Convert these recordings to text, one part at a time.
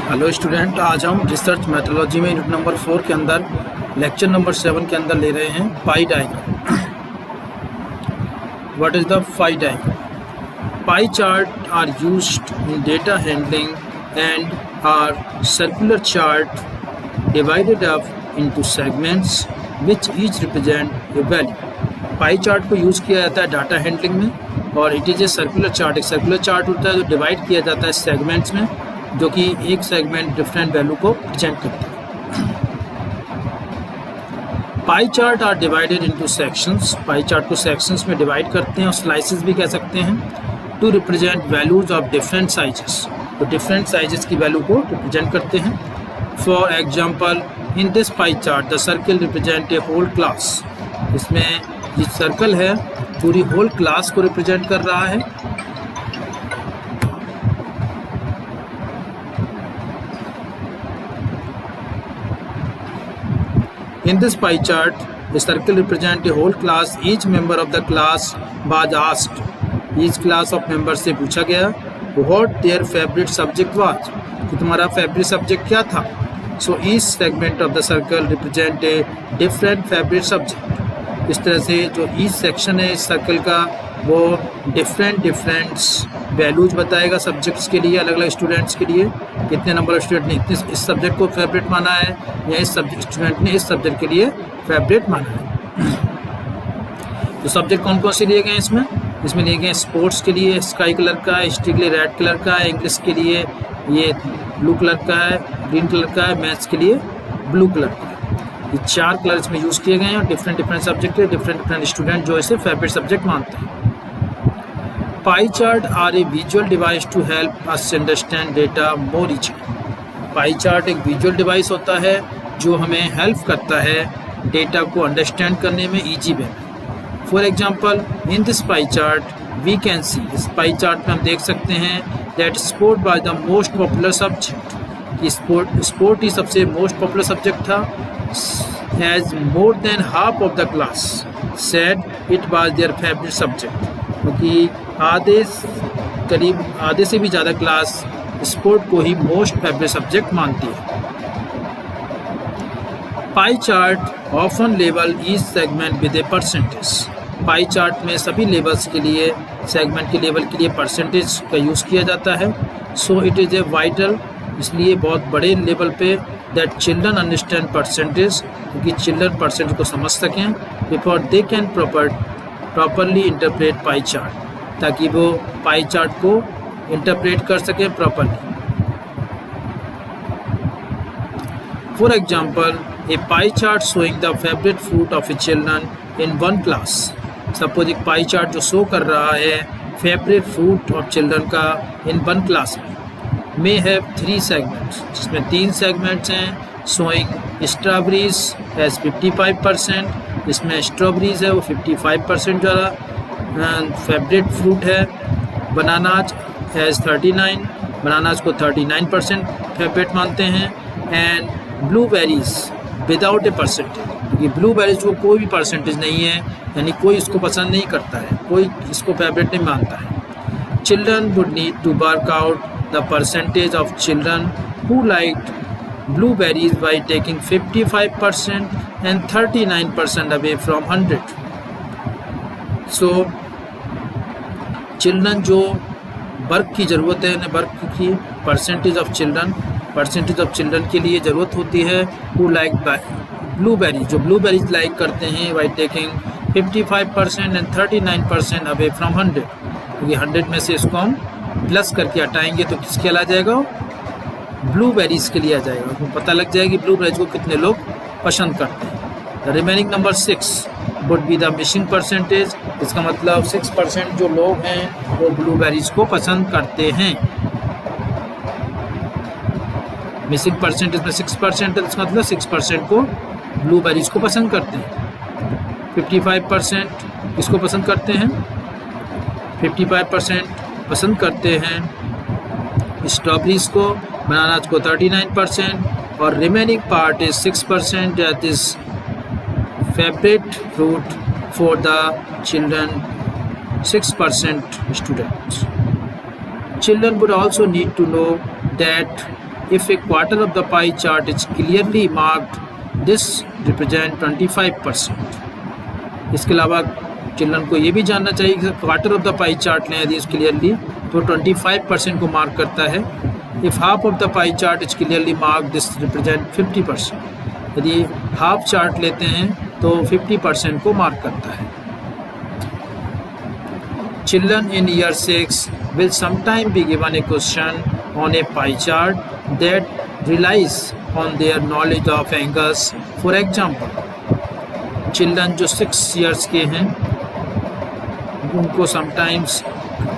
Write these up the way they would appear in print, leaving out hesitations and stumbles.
Hello student, आज हम research methodology में यूनिट नंबर 4 के अंदर लेक्चर नंबर 7 के अंदर ले रहे हैं pie diagram. What is the pie diagram? Pie chart are used in data handling and are circular chart divided up into segments which each represent a value. Pie chart को use किया जाता है data handling में, और it is a circular chart. एक circular chart होता है जो डिवाइड किया जाता है सेगमेंट्स में, जो कि एक सेगमेंट डिफरेंट वैल्यू को प्रेजेंट करता है। Pie chart are divided into sections. Pie chart को सेक्शंस में डिवाइड करते हैं और स्लाइसेस भी कह सकते हैं, to represent values of different sizes. तो डिफरेंट साइजेस की वैल्यू को रिप्रेजेंट करते हैं। For example, in this pie chart the circle represent a whole class. इसमें ये सर्कल है पूरी होल क्लास को रिप्रेजेंट कर रहा है। In this pie chart, the circle represents a whole class. Each member of the class was asked. Each class of members से पूछा गया what their favorite subject was. कि तुम्हारा favorite subject क्या था? So each segment of the circle represent a different favorite subject. इस तरह से जो each section है इस सर्कल का वो different वैल्यूज बताएगा सब्जेक्ट्स के लिए, अलग अलग स्टूडेंट्स के लिए। कितने नंबर ऑफ स्टूडेंट ने इस सब्जेक्ट को फेवरेट माना है या इस स्टूडेंट ने इस सब्जेक्ट के लिए फेवरेट माना है। तो सब्जेक्ट कौन कौन से लिए गए इसमें लिए गए स्पोर्ट्स के लिए स्काई कलर का है, हिस्ट्री के लिए रेड कलर का है, इंग्लिश के लिए ये ब्लू कलर का है, ग्रीन कलर का है, मैथ्स के लिए ब्लू कलर का है। ये 4 कलर इसमें यूज़ किए गए हैं और डिफरेंट सब्जेक्ट है, डिफरेंट स्टूडेंट जो इसे फेवरेट सब्जेक्ट मानते हैं। Pie chart are a visual device to help us understand data more easily. Pie chart एक विजुअल डिवाइस होता है जो हमें हेल्प करता है डेटा को अंडरस्टैंड करने में easy way. For example, in this pie chart we can see, इस पाई चार्ट में हम देख सकते हैं that sport was the most popular subject, कि स्पोर्ट ही सबसे मोस्ट पॉपुलर सब्जेक्ट था। Has more than half of the class said it was their favourite subject, क्योंकि करीब आधे से भी ज़्यादा क्लास स्पोर्ट को ही मोस्ट फेवरेट सब्जेक्ट मानती है। Pie chart often level each segment with a percentage. Pi chart में सभी लेवल्स के लिए, सेगमेंट के लेवल के लिए परसेंटेज का यूज़ किया जाता है। So it is a vital, इसलिए बहुत बड़े लेवल पे दैट चिल्ड्रन अंडरस्टैंड परसेंटेज, क्योंकि चिल्ड्रन परसेंटेज को समझ सकें before they can properly interpret pie chart, ताकि वो पाई चार्ट को इंटरप्रेट कर सकें properly. For example, A pie chart showing the favourite fruit of A children in one class. Suppose एक पाई चार्ट जो शो कर रहा है फेवरेट फ्रूट ऑफ चिल्ड्रन का इन वन क्लास में, मे हैव 3 सेगमेंट्स, जिसमें 3 सेगमेंट्स हैं। Showing strawberries has 55%, जिसमें स्ट्रॉबेरीज है वो 55% ज़्यादा फेवरेट फ्रूट है। बनानाज हैज़ 39, बनानाज को 39% फेवरेट मानते हैं। And blueberries without a percentage, क्योंकि ब्लूबेरीज को कोई भी परसेंटेज नहीं है, यानी कोई इसको पसंद नहीं करता है, कोई इसको फेवरेट नहीं मानता है। Children would need to work out the percentage of children who liked blueberries by taking 55% and 39% away from 100. So children जो वर्क की ज़रूरत है, वर्क की परसेंटेज ऑफ चिल्ड्रन के लिए ज़रूरत होती है हु लाइक ब्लूबेरी, जो ब्लूबेरीज लाइक करते हैं by taking 55% and 39% away from 100, क्योंकि 100 में से इसको हम प्लस करके हटाएंगे तो किसके लिए आ जाएगा, ब्लूबेरीज के लिए आ जाएगा। तो पता लग जाएगी ब्लूबेरीज को कितने लोग पसंद करते हैं। The remaining number 6 would be the missing percentage, इसका मतलब 6% जो लोग हैं वो ब्लूबेरीज को पसंद करते हैं। मिसिंग परसेंटेज में 6% है, इसका मतलब 6% को ब्लूबेरीज को पसंद करते हैं। 55% किसको पसंद करते हैं, 55% पसंद करते हैं स्ट्रॉबेरीज को, बनानाज को 39%, और remaining part is 6% that is favourite fruit for the children 6% students. Children would also need to know that If a quarter of the pie chart is clearly marked, this represent 25%. इसके अलावा children को ये भी जानना चाहिए कि quarter of the pie chart लें यदि क्लियरली तो 25% को मार्क करता है. If half of the pie chart is clearly mark, this represent 50%. यदि हाफ चार्ट लेते हैं तो 50% को मार्क करता है. Children in year 6 will sometime be given a question on a pie chart that relies on their knowledge of angles. For example, children जो 6 years के हैं उनको sometimes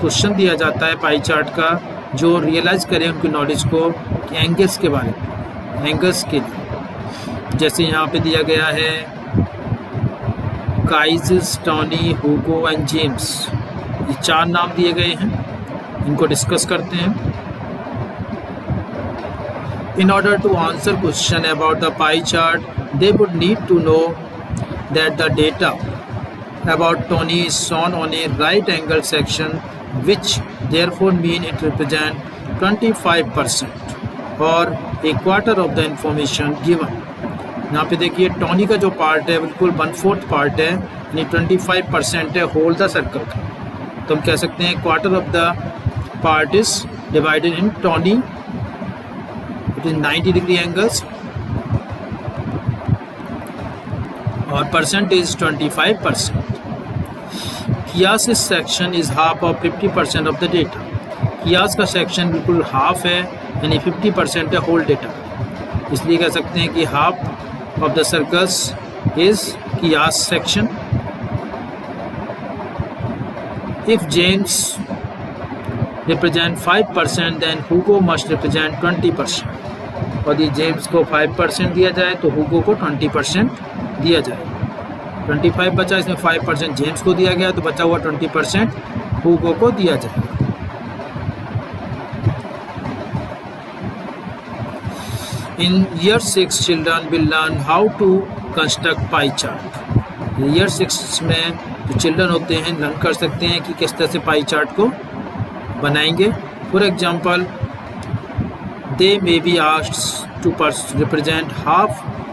क्वेश्चन दिया जाता है पाई चार्ट का जो रियलाइज करें उनकी नॉलेज को कि एंगल्स के बारे में, एंगल्स के लिए. जैसे यहाँ पे दिया गया है काइज़, टॉनी, हुगो एंड जेम्स. ये 4 नाम दिए गए हैं, इनको डिस्कस करते हैं. In order to answer question about the pie chart, they would need to know that the data about Tony is shown on a right angle section, which therefore mean it represent 25% or a quarter of the information given. यहाँ पे देखिए Tony का जो part है बिल्कुल 1/4 part है, यानी 25% है होल द सर्कल का. तो हम कह सकते हैं quarter of the part is divided in tawny, it is 90 degree angles और परसेंट इज 25%. कियास section is half of 50% of the data. कियास का सेक्शन बिल्कुल हाफ है, यानी 50% है होल डेटा. इसलिए कह सकते हैं कि half of the circles is कियास section. If James represent 5%, then Hugo must represent 20%. और यदि जेम्स को 5% दिया जाए तो हुगो को 20% दिया जाए. 25 बचा, इसमें 5% जेम्स को दिया गया तो बचा हुआ 20% हुगो को दिया जाए. In year 6, children will learn how to construct pie chart. Year 6 में जो चिल्ड्रन होते हैं लर्न कर सकते हैं कि किस तरह से पाई चार्ट को बनाएंगे. For example, they may be asked to represent half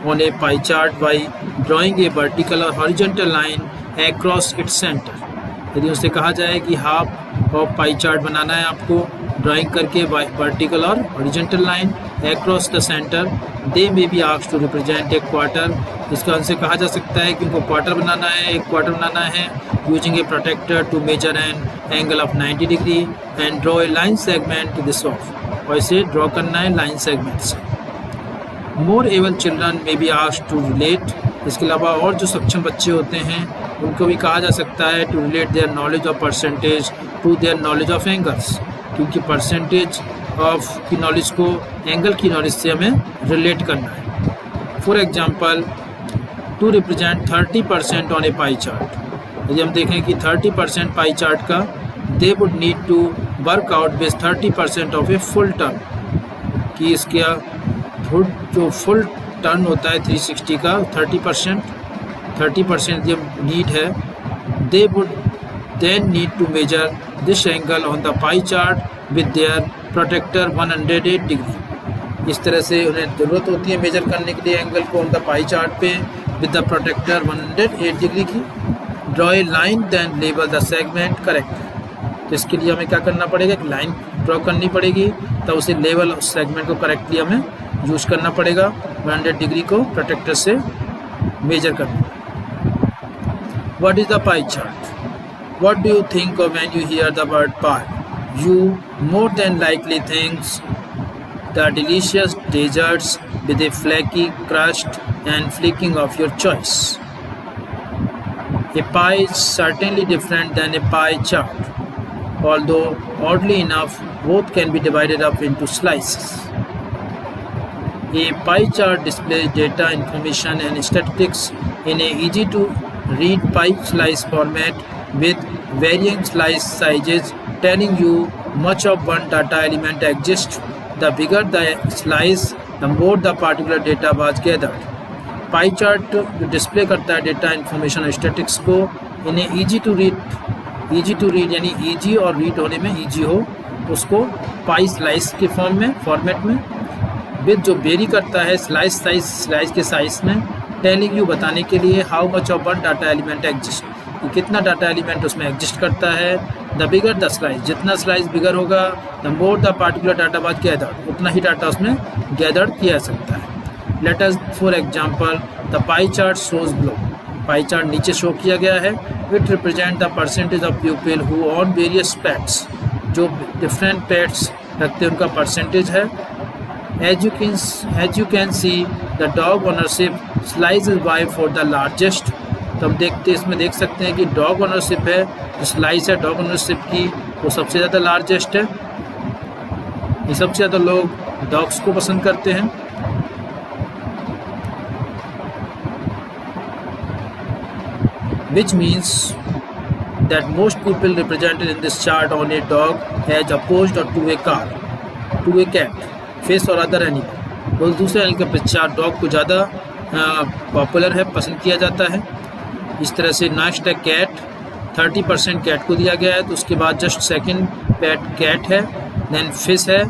on a pie chart by drawing a vertical और horizontal line across its centre. यदि उनसे कहा जाए कि हाफ ऑफ पाई चार्ट बनाना है आपको ड्राइंग करके वर्टिकल और horizontal line across the centre, they may be asked to represent a quarter. इसका उनसे कहा जा सकता है कि उनको क्वार्टर बनाना है, एक क्वार्टर बनाना है using a protractor to measure an angle of 90 degree and draw a line segment this of. और इसे ड्रॉ करना है लाइन सेगमेंट से. More able children may be asked to relate. इसके अलावा और जो सक्षम बच्चे होते हैं उनको भी कहा जा सकता है to relate their knowledge of percentage to their knowledge of angles, क्योंकि परसेंटेज ऑफ की नॉलेज को एंगल की नॉलेज से हमें रिलेट करना है. For example, to represent 30% on a pie chart. यदि हम देखें कि 30% पाई चार्ट का, they would need to work out with 30% of a full turn. कि इसका जो फुल टर्न होता है 360 का 30% यदि नीड है, they would then need to measure this angle on the pie chart with their protractor 108 degree. इस तरह से उन्हें ज़रूरत होती है मेजर करने के लिए एंगल को ऑन द पाई चार्ट पे विद द प्रोटेक्टर 108 डिग्री की. Draw a line then label the segment correct. तो इसके लिए हमें क्या करना पड़ेगा, एक लाइन ड्रॉ करनी पड़ेगी, तब उसे लेवल उस सेगमेंट को करेक्टली हमें यूज़ करना पड़ेगा. 100 डिग्री को प्रोटेक्टर से मेजर करना. What is the pie chart? What do you think of when you here the word pi? You more than likely thinks the delicious desserts with a flaky crust and flaking of your choice. A pie is certainly different than a pie chart, although oddly enough both can be divided up into slices. A pie chart displays data, information and statistics in a easy to read pie slice format with varying slice sizes telling you much of one data element exists. The bigger the slice, the more the particular data was gathered. Pie chart जो display करता है data information statics को इन easy to read यानी easy और read होने में easy हो, उसको पाई स्लाइस के फॉर्मेट में विथ जो वेरी करता है स्लाइस के साइज में, टेलिंग यू बताने के लिए how much of one data element exist, कि कितना डाटा एलिमेंट उसमें एग्जिस्ट करता है। द बिगर द स्लाइस, जितना स्लाइस बिगर होगा the more the particular data was gathered, उतना ही डाटा उसमें गैदर्ड किया जा सकता है। Let us for example the pie chart shows below, pie chart नीचे शो किया गया है। It represent the percentage of people who on various pets, जो डिफरेंट पेट्स रखते हैं उनका परसेंटेज है। As you can see the dog ownership slice is by far the largest, तो हम इसमें देख सकते हैं कि डॉग ओनरशिप है, जो स्लाइस है डॉग ओनरशिप की वो सबसे ज़्यादा लार्जेस्ट है। ये सबसे ज़्यादा लोग डॉग्स को पसंद करते हैं। Which means that most people represented in this chart on a dog as opposed to a car, to a cat, fish or other animal। तो दूसरे एनिमल के अपेक्षा डॉग को ज़्यादा पॉपुलर है, पसंद किया जाता है। इस तरह से नेक्स्ट है कैट, 30% कैट को दिया गया है, तो उसके बाद जस्ट सेकंड पेट कैट है, देन फिश है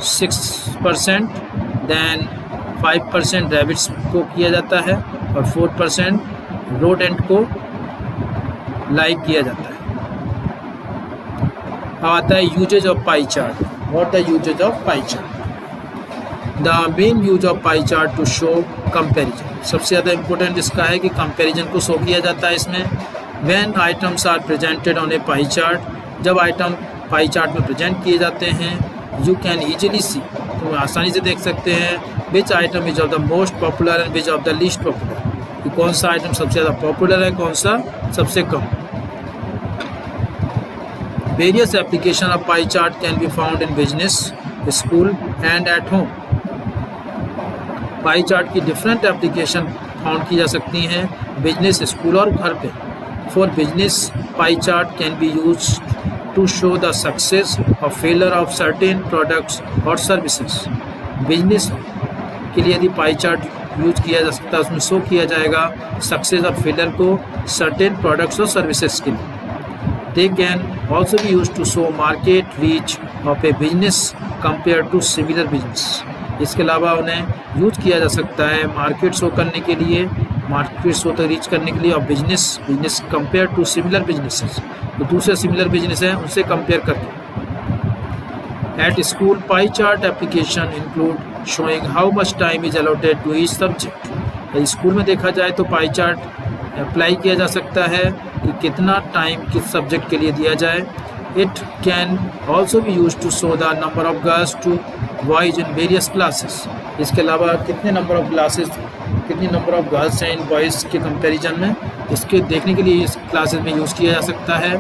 6%, देन 5% रैबिट्स को किया जाता है और 4% रोडेंट को लाइक किया जाता है। अब आता है uses of pie chart. What the uses of pie chart? The main use of pie chart to show comparison, सबसे ज़्यादा इंपॉर्टेंट इसका है कि कंपैरिजन को शो किया जाता है इसमें। When items are presented on a pie chart, जब आइटम पाई चार्ट में प्रेजेंट किए जाते हैं, यू कैन ईजिली सी, तो आसानी से देख सकते हैं विच item is of the most popular and which of the least popular, कि कौन सा आइटम सबसे ज़्यादा पॉपुलर है, कौन सा सबसे कम। Various application of pie chart can be found in business, school and at home। Pie chart की डिफरेंट एप्लीकेशन फाउंड की जा सकती हैं बिजनेस, स्कूल और घर पे। For business pie chart can be use to show the success और failure of certain products और सर्विसेज। बिजनेस के लिए यदि पाई चार्ट यूज किया जा सकता है, उसमें शो किया जाएगा सक्सेस और फेलियर को सर्टेन प्रोडक्ट्स और सर्विसेज के लिए। They can also be used to show market reach of a business compared to similar business। इसके अलावा उन्हें यूज किया जा सकता है मार्केट शो करने के लिए, मार्केट शो तक रीच करने के लिए, और business compare to similar businesses, तो दूसरे सिमिलर बिजनेस हैं उनसे कंपेयर करके। At school pie chart application include showing how much time is allotted to each subject. School में देखा जाए तो पाई चार्ट अप्लाई किया जा सकता है कि कितना टाइम किस सब्जेक्ट के लिए दिया जाए। It can also be use to show the number of girls to boys in various classes. इसके अलावा कितने नंबर ऑफ क्लासेस, कितनी नंबर ऑफ गर्ल्स हैं इन बॉयज़ के कंपैरिजन में, इसके देखने के लिए इस क्लासेस में यूज़ किया जा सकता है।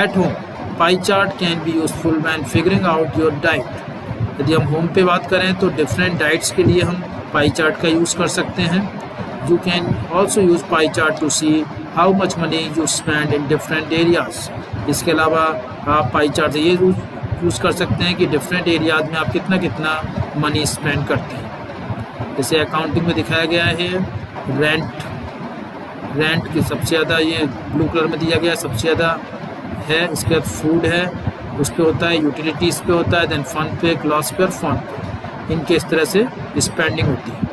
At home pi chart can be useful when figuring out your diet. यदि हम होम पे बात करें तो डिफरेंट डाइट्स के लिए हम पाई चार्ट का यूज़ कर सकते हैं। You can also use pie chart to see how much money you spend in different areas। इसके अलावा आप पाई चार्ट से ये यूज़ कर सकते हैं कि डिफरेंट एरियाज में आप कितना कितना मनी स्पेंड करते हैं। जैसे अकाउंटिंग में दिखाया गया है रेंट की सबसे ज़्यादा ये ब्लू कलर में दिया गया सबसे ज़्यादा है। इसके बाद फूड है, उस पर होता है, यूटिलिटीज़ पे होता है, देन फंड पे, क्लॉस पे और फंड पे, इनके इस तरह से स्पेंडिंग होती है।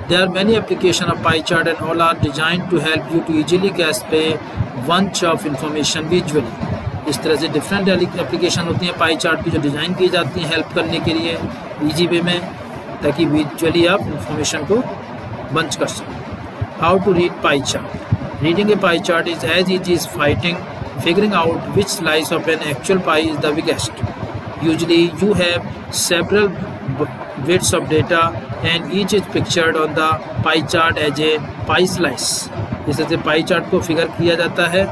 There are many applications of pie chart and all are designed to help you to easily grasp a bunch of information visually। इस तरह से डिफरेंट एप्लीकेशन होती हैं पाई चार्ट की जो डिज़ाइन की जाती हैं हेल्प करने के लिए ईजी वे में, ताकि विजुअली आप इंफॉर्मेशन को बंच कर सकें। How to read pie chart? Reading a pie chart is as easy is figuring out which slice of an actual pie is the biggest। Usually you have several bits of data and each is pictured on the pie chart as a pie slice। इस तरह से पाई chart को figure किया जाता है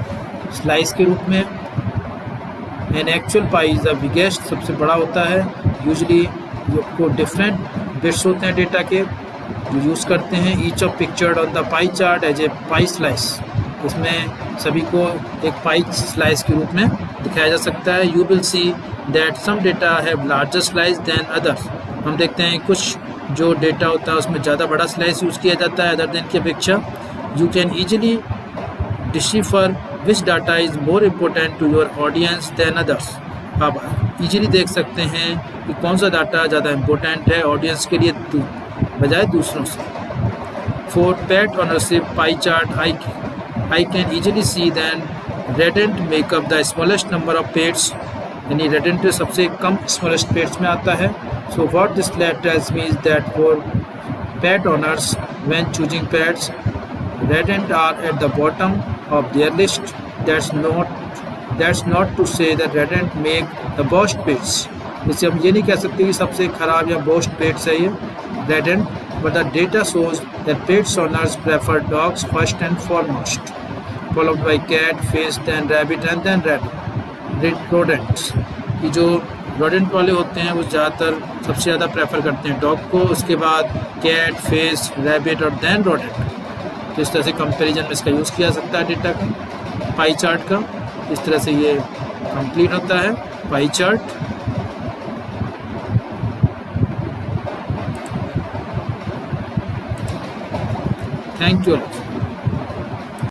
slice के रूप में। And actual pi is the biggest, सबसे बड़ा होता है। यूजली को डिफरेंट बिट्स होते हैं डेटा के जो यूज़ करते हैं। Each of pictured on the pie chart as a pie slice, इसमें सभी को एक पाई स्लाइस के रूप में दिखाया जा सकता है। You will see that some data have larger slice than others. हम देखते हैं कुछ जो डेटा होता है उसमें ज़्यादा बड़ा स्लाइस यूज़ किया जाता है अदर देन की अपेक्षा। You can easily decipher which data is more important to your audience than others. अब इजीली देख सकते हैं कि कौन सा डाटा ज़्यादा इम्पोर्टेंट है ऑडियंस के लिए बजाय दूसरों से। For pet ownership pie chart, I can easily see that rodent make up the smallest number of pets. यानी rodent सबसे कम smallest pets में आता है. So what this slide tells me is that for pet owners, when choosing pets, rodent are at the bottom of their list. That's not to say that rodent make the worst pets. जैसे हम ये नहीं कह सकते कि सबसे खराब या worst pets है ये rodent. But the data shows that pet owners prefer dogs first and foremost, followed by cat, fish, then rabbit and then rodents. कि जो rodent वाले होते हैं वो ज़्यादातर सबसे ज़्यादा प्रेफर करते हैं डॉग को, उसके बाद कैट, फिश, रैबिट और देन rodent. तो इस तरह से कंपैरिजन में इसका यूज़ किया सकता है डेटा का, पाई चार्ट का. इस तरह से ये कंप्लीट होता है pie chart. Thank you all.